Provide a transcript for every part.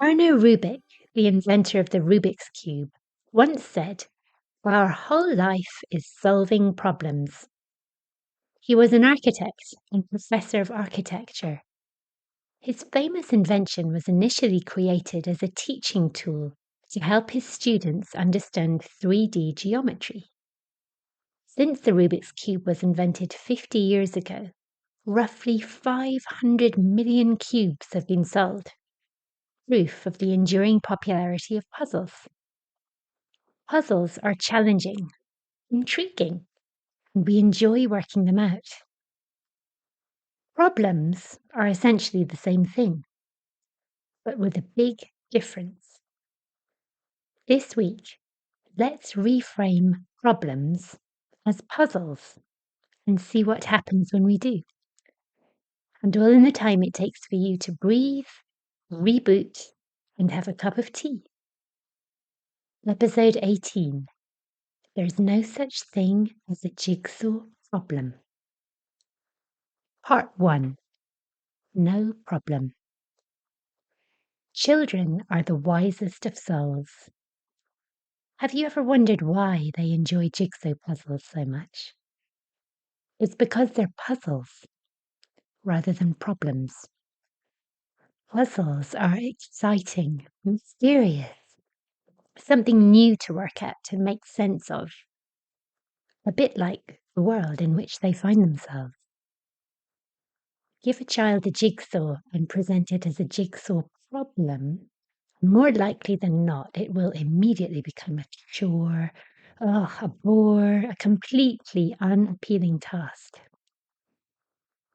Erno Rubik, the inventor of the Rubik's Cube, once said, "Our whole life is solving problems." He was an architect and professor of architecture. His famous invention was initially created as a teaching tool to help his students understand 3D geometry. Since the Rubik's Cube was invented 50 years ago, roughly 500 million cubes have been solved, proof of the enduring popularity of puzzles. Puzzles are challenging, intriguing, and we enjoy working them out. Problems are essentially the same thing, but with a big difference. This week, let's reframe problems as puzzles and see what happens when we do. And all in the time it takes for you to breathe, reboot, and have a cup of tea. Episode 18. There's no such thing as a jigsaw problem. Part 1. No problem. Children are the wisest of souls. Have you ever wondered why they enjoy jigsaw puzzles so much? It's because they're puzzles rather than problems. Puzzles are exciting, mysterious, something new to work at, to make sense of, a bit like the world in which they find themselves. Give a child a jigsaw and present it as a jigsaw problem, more likely than not, it will immediately become a chore, a bore, a completely unappealing task.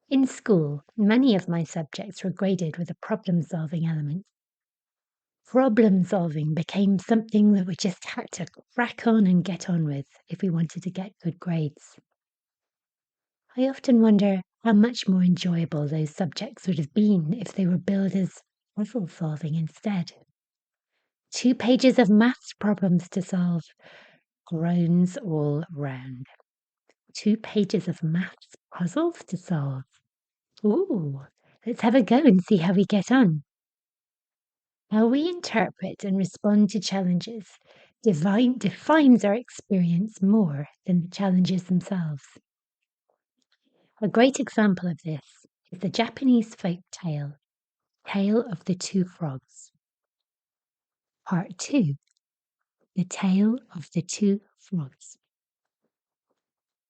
In school, many of my subjects were graded with a problem-solving element. Problem-solving became something that we just had to crack on and get on with if we wanted to get good grades. I often wonder how much more enjoyable those subjects would have been if they were billed as puzzle-solving instead. 2 pages of maths problems to solve. Groans all round. 2 pages of maths puzzles to solve. Ooh, let's have a go and see how we get on. How we interpret and respond to challenges defines our experience more than the challenges themselves. A great example of this is the Japanese folk tale, Tale of the Two Frogs. Part 2. The Tale of the Two Frogs.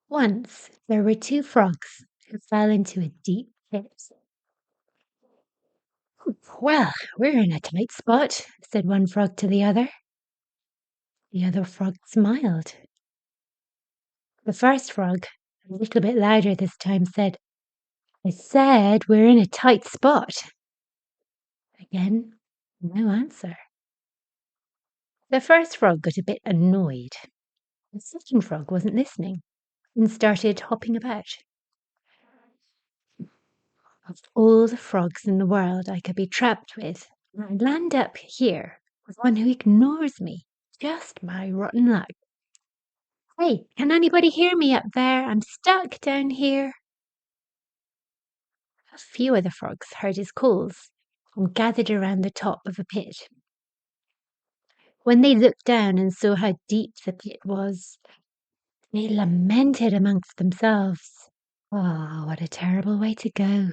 Once there were 2 frogs who fell into a deep pit. "Well, we're in a tight spot," said one frog to the other. The other frog smiled. The first frog, a little bit louder this time, said, "I said we're in a tight spot." Again, no answer. The first frog got a bit annoyed. The second frog wasn't listening and started hopping about. Of all the frogs in the world I could be trapped with, I land up here with one who ignores me. Just my rotten luck. "Hey, can anybody hear me up there? I'm stuck down here." A few of the frogs heard his calls and gathered around the top of a pit. When they looked down and saw how deep the pit was, they lamented amongst themselves. "Oh, what a terrible way to go,"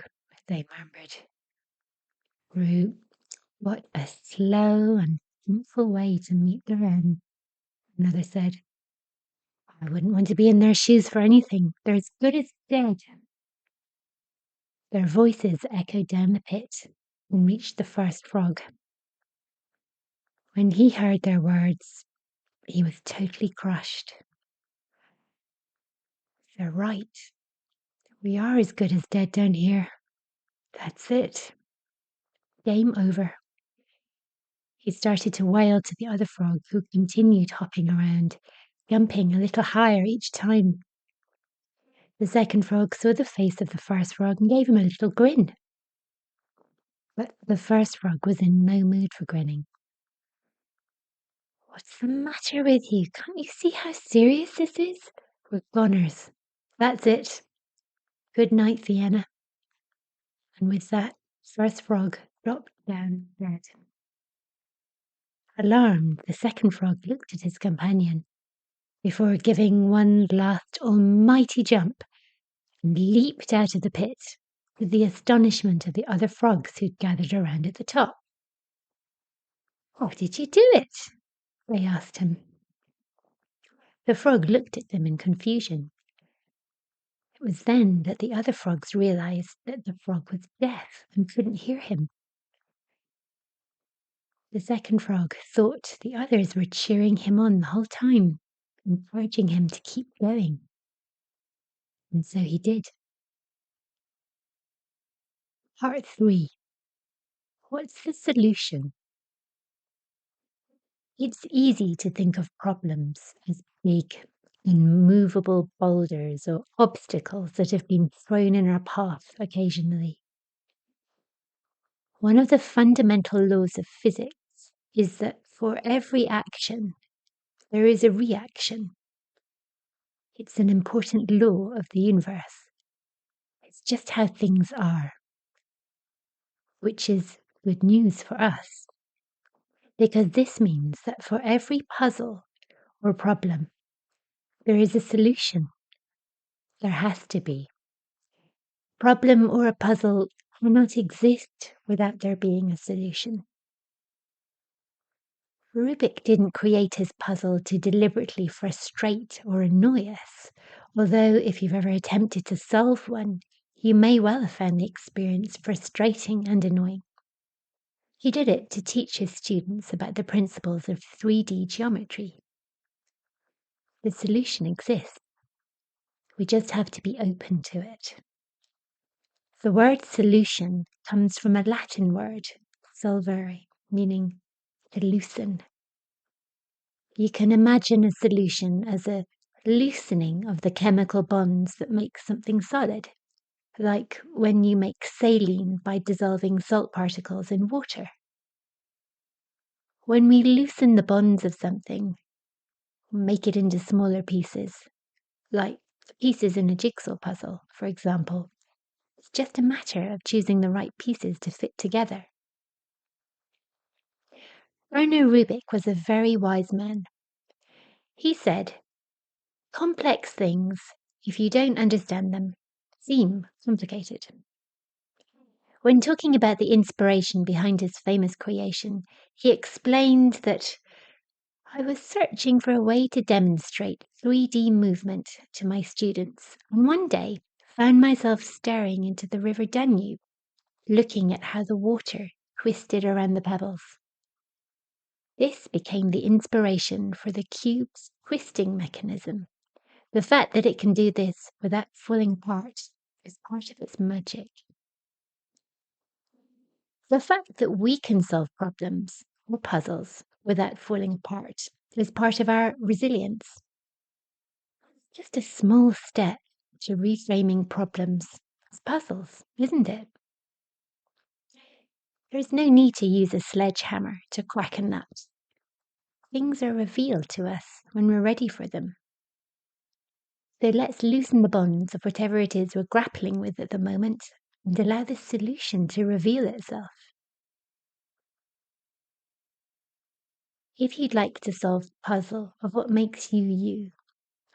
they murmured. "What a slow and painful way to meet their end." Another said, "I wouldn't want to be in their shoes for anything. They're as good as dead." Their voices echoed down the pit and reached the first frog. When he heard their words, he was totally crushed. "They're right. We are as good as dead down here. That's it. Game over." He started to wail to the other frog, who continued hopping around, jumping a little higher each time. The second frog saw the face of the first frog and gave him a little grin. But the first frog was in no mood for grinning. "What's the matter with you? Can't you see how serious this is? We're goners. That's it. Good night, Vienna." And with that, first frog dropped down dead. Alarmed, the second frog looked at his companion before giving one last almighty jump and leaped out of the pit, to the astonishment of the other frogs who'd gathered around at the top. "How did you do it?" they asked him. The frog looked at them in confusion. It was then that the other frogs realized that the frog was deaf and couldn't hear him. The second frog thought the others were cheering him on the whole time, encouraging him to keep going. And so he did. Part 3. What's the solution? It's easy to think of problems as big, immovable boulders or obstacles that have been thrown in our path occasionally. One of the fundamental laws of physics is that for every action, there is a reaction. It's an important law of the universe. It's just how things are, which is good news for us, because this means that for every puzzle or problem, there is a solution. There has to be. Problem or a puzzle cannot exist without there being a solution. Rubik didn't create his puzzle to deliberately frustrate or annoy us, although if you've ever attempted to solve one, you may well have found the experience frustrating and annoying. He did it to teach his students about the principles of 3D geometry. The solution exists. We just have to be open to it. The word solution comes from a Latin word, solvere, meaning to loosen. You can imagine a solution as a loosening of the chemical bonds that make something solid, like when you make saline by dissolving salt particles in water. When we loosen the bonds of something, make it into smaller pieces, like the pieces in a jigsaw puzzle, for example, it's just a matter of choosing the right pieces to fit together. Erno Rubik was a very wise man. He said, "Complex things, if you don't understand them, seem complicated." When talking about the inspiration behind his famous creation, he explained that I was searching for a way to demonstrate 3D movement to my students, and one day found myself staring into the river Danube, looking at how the water twisted around the pebbles. This became the inspiration for the cube's twisting mechanism. The fact that it can do this without falling apart is part of its magic. The fact that we can solve problems or puzzles without falling apart is part of our resilience. Just a small step to reframing problems as puzzles, isn't it? There is no need to use a sledgehammer to crack a nut. Things are revealed to us when we're ready for them. So let's loosen the bonds of whatever it is we're grappling with at the moment and allow the solution to reveal itself. If you'd like to solve the puzzle of what makes you you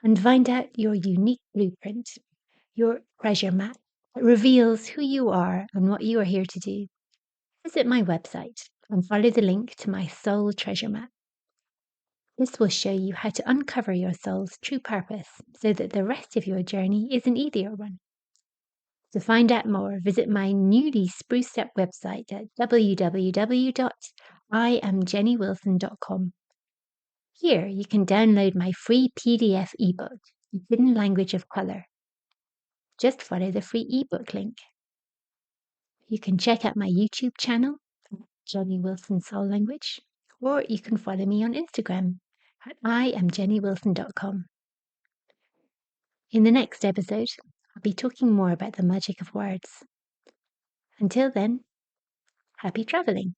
and find out your unique blueprint, your treasure map that reveals who you are and what you are here to do, visit my website and follow the link to my soul treasure map. This will show you how to uncover your soul's true purpose so that the rest of your journey is an easier one. To find out more, visit my newly spruced up website at www.IamJennyWilson.com. Here you can download my free PDF ebook, The Hidden Language of Colour. Just follow the free ebook link. You can check out my YouTube channel, Jenny Wilson Soul Language, or you can follow me on Instagram at IamJennyWilson.com. In the next episode, I'll be talking more about the magic of words. Until then, happy travelling.